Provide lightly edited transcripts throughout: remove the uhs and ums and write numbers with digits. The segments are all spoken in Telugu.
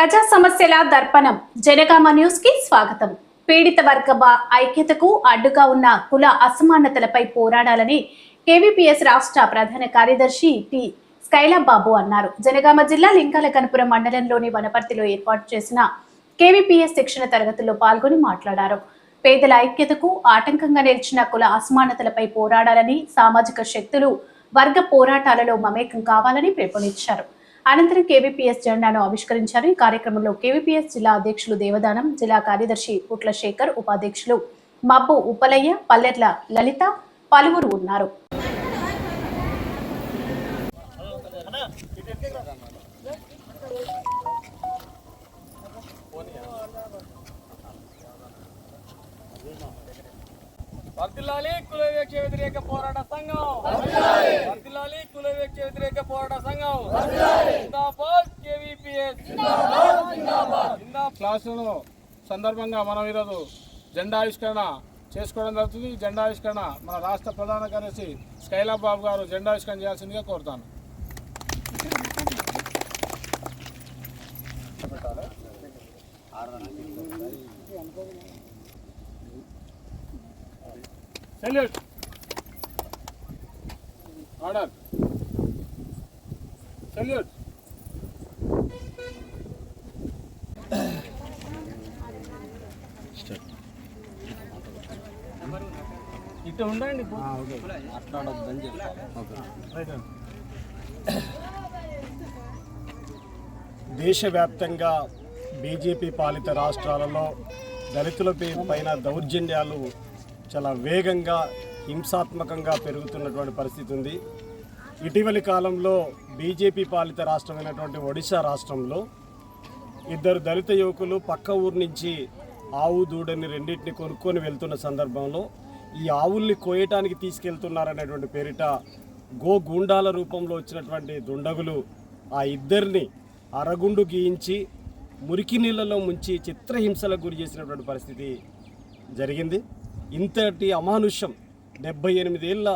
ప్రజా సమస్యల దర్పణం జనగామ న్యూస్ కి స్వాగతం. పీడిత వర్గ ఐక్యతకు అడ్డుగా ఉన్న కుల అసమానతలపై పోరాడాలని కేవీపీఎస్ రాష్ట్ర ప్రధాన కార్యదర్శి టి స్కైలబ్ బాబు అన్నారు. జనగామ జిల్లా లింగాలకనపురం మండలంలోని వనపర్తిలో ఏర్పాటు చేసిన కేవీపీఎస్ శిక్షణ తరగతుల్లో పాల్గొని మాట్లాడారు. పేదల ఐక్యతకు ఆటంకంగా నిలిచిన కుల అసమానతలపై పోరాడాలని, సామాజిక శక్తులు వర్గ పోరాటాలలో మమేకం కావాలని పిలుపునిచ్చారు. అనంతరం కేవీపీఎస్ జెండాను ఆవిష్కరించారు. ఈ కార్యక్రమంలో కేవీపీఎస్ జిల్లా అధ్యక్షులు దేవదానం, జిల్లా కార్యదర్శి పుట్ల శేఖర్, ఉపాధ్యక్షులు మబ్బు ఉప్పలయ్య, పల్లెర్ల లలిత పలువురు ఉన్నారు. వర్ధిల్లాలి కుల వివక్ష వ్యతిరేక పోరాట సంఘం, వర్ధిల్లాలి కుల వివక్ష వ్యతిరేక పోరాట సంఘం, జిందాబాద్ కేవీపీఎస్ జిందాబాద్. క్లాసులో సందర్భంగా మనం ఈరోజు జెండావిష్కరణ చేసుకోవడం జరుగుతుంది. ఈ జెండావిష్కరణ మన రాష్ట్ర ప్రధాన కార్యదర్శి స్కైలబ్ బాబు గారు జెండావిష్కరణ చేయాల్సిందిగా కోరుతాను. Salute. Order. Salute. ఇట్లా ఉండండి. మాట్లాడొద్దని చెప్పి దేశవ్యాప్తంగా బీజేపీ పాలిత రాష్ట్రాలలో దళితుల పైన దౌర్జన్యాలు చాలా వేగంగా హింసాత్మకంగా పెరుగుతున్నటువంటి పరిస్థితి ఉంది. ఇటీవలి కాలంలో బీజేపీ పాలిత రాష్ట్రమైనటువంటి ఒడిశా రాష్ట్రంలో ఇద్దరు దళిత యువకులు పక్క ఊరు నుంచి ఆవు దూడని రెండింటిని కొనుక్కొని వెళ్తున్న సందర్భంలో ఈ ఆవుల్ని కోయటానికి తీసుకెళ్తున్నారనేటువంటి పేరిట గూండాల రూపంలో వచ్చినటువంటి దుండగులు ఆ ఇద్దరిని అరగుండు గీయించి మురికి నీళ్ళలో ముంచి చిత్రహింసలకు గురి చేసినటువంటి పరిస్థితి జరిగింది. ఇంతటి అమానుష్యం 78 ఏళ్ళ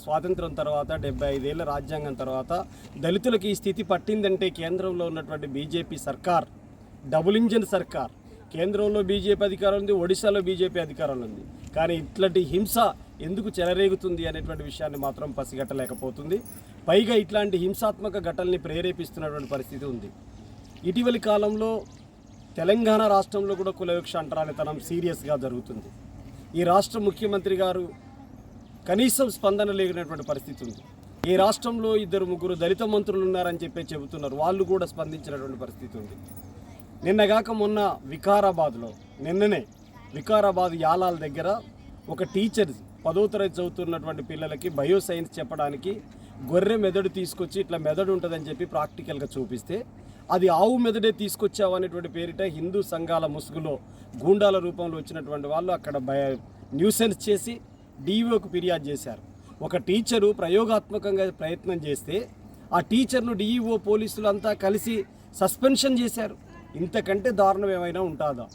స్వాతంత్రం తర్వాత 75 ఏళ్ళ రాజ్యాంగం తర్వాత దళితులకు ఈ స్థితి పట్టిందంటే కేంద్రంలో ఉన్నటువంటి బీజేపీ సర్కార్ డబుల్ ఇంజన్ సర్కార్. కేంద్రంలో బీజేపీ అధికారం ఉంది, ఒడిశాలో బీజేపీ అధికారం ఉంది. కానీ ఇట్లాంటి హింస ఎందుకు చెలరేగుతుంది అనేటువంటి విషయాన్ని మాత్రం పసిగట్టలేకపోతుంది. పైగా ఇట్లాంటి హింసాత్మక ఘటనల్ని ప్రేరేపిస్తున్నటువంటి పరిస్థితి ఉంది. ఇటీవలి కాలంలో తెలంగాణ రాష్ట్రంలో కూడా కులవివక్ష అంటరానితనం సీరియస్గా జరుగుతుంది. ఈ రాష్ట్ర ముఖ్యమంత్రి గారు కనీసం స్పందన లేనటువంటి పరిస్థితి ఉంది. ఈ రాష్ట్రంలో 2-3 దళిత మంత్రులు ఉన్నారని చెబుతున్నారు, వాళ్ళు కూడా స్పందించినటువంటి పరిస్థితి ఉంది. నిన్నగాక మొన్న నిన్ననే వికారాబాద్ యాలాల దగ్గర ఒక టీచర్ 10వ తరగతి చదువుతున్నటువంటి పిల్లలకి బయోసైన్స్ చెప్పడానికి గొర్రె మెదడు తీసుకొచ్చి ఇట్లా మెదడు ఉంటుందని చెప్పి ప్రాక్టికల్గా చూపిస్తే అది ఆవు మెదడే తీసుకొచ్చావు అనేటువంటి పేరిట హిందూ సంఘాల ముసుగులో గూండాల రూపంలో వచ్చినటువంటి వాళ్ళు అక్కడ న్యూసెన్స్ చేసి డీఈఓకు ఫిర్యాదు చేశారు. ఒక టీచరు ప్రయోగాత్మకంగా ప్రయత్నం చేస్తే ఆ టీచర్ను డీఈఓ పోలీసులు అంతా కలిసి సస్పెన్షన్ చేశారు. ఇంతకంటే దారుణం ఏమైనా ఉంటుందా?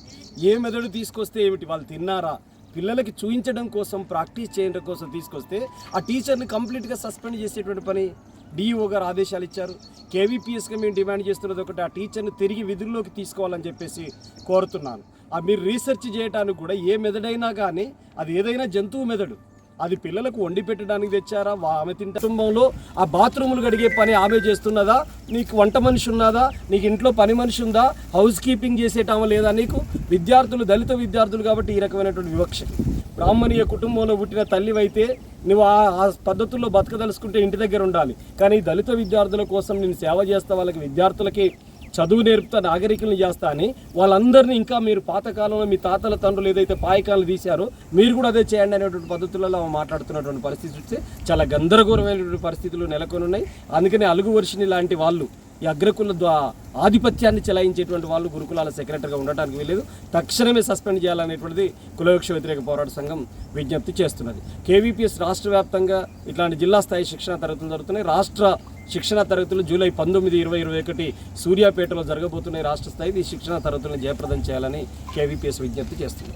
ఏ మెదడు తీసుకొస్తే ఏమిటి, వాళ్ళు తిన్నారా? పిల్లలకి చూపించడం కోసం, ప్రాక్టీస్ చేయడం కోసం తీసుకొస్తే ఆ టీచర్ని కంప్లీట్గా సస్పెండ్ చేసేటువంటి పని డీఈఓ గారు ఆదేశాలు ఇచ్చారు. కేవీపీఎస్గా మేము డిమాండ్ చేస్తున్నది ఒకటి, ఆ టీచర్ని తిరిగి విధుల్లోకి తీసుకోవాలని చెప్పేసి కోరుతున్నాను. మీరు రీసెర్చ్ చేయడానికి కూడా ఏ మెదడైనా కానీ అది ఏదైనా జంతువు మెదడు, అది పిల్లలకు వండి పెట్టడానికి తెచ్చారా, ఆమె కుటుంబంలో ఆ బాత్రూములు గడిగే పని ఆమె చేస్తున్నదా, నీకు వంట మనిషి ఉన్నదా, నీకు ఇంట్లో పని మనిషి ఉందా, హౌస్ కీపింగ్ చేసేటామా లేదా? నీకు విద్యార్థులు దళిత విద్యార్థులు కాబట్టి ఈ రకమైనటువంటి వివక్ష. బ్రాహ్మణీయ కుటుంబంలో పుట్టిన తల్లివైతే నువ్వు ఆ పద్ధతుల్లో బతకదలుచుకుంటే ఇంటి దగ్గర ఉండాలి. కానీ దళిత విద్యార్థుల కోసం నేను సేవ చేస్తా, వాళ్ళకి విద్యార్థులకి చదువు నేర్పుతా, నాగరికులను చేస్తా అని వాళ్ళందరినీ ఇంకా మీరు పాతకాలంలో మీ తాతల తండ్రులు ఏదైతే పాయకాలు తీశారో మీరు కూడా అదే చేయండి అనేటువంటి పద్ధతులలో మాట్లాడుతున్నటువంటి పరిస్థితి చూస్తే చాలా గందరగోళమైనటువంటి పరిస్థితులు నెలకొని ఉన్నాయి. అందుకని అలుగు వర్షిని లాంటి వాళ్ళు, ఈ అగ్రకుల ఆధిపత్యాన్ని చెలాయించేటువంటి వాళ్ళు గురుకులాల సెక్రటరీగా ఉండటానికి వెళ్ళలేదు. తక్షణమే సస్పెండ్ చేయాలనేటువంటిది కులవివక్ష వ్యతిరేక పోరాట సంఘం విజ్ఞప్తి చేస్తున్నది. కేవీపీఎస్ రాష్ట్ర వ్యాప్తంగా ఇట్లాంటి జిల్లా స్థాయి శిక్షణ తరగతులు జరుగుతున్నాయి. రాష్ట్ర శిక్షణ తరగతులు జూలై 19, 20, 21 సూర్యాపేటలో జరగబోతున్నాయి. రాష్ట్ర స్థాయి ఈ శిక్షణ తరగతులను జయప్రదం చేయాలని కేవీపీఎస్ విజ్ఞప్తి చేస్తుంది.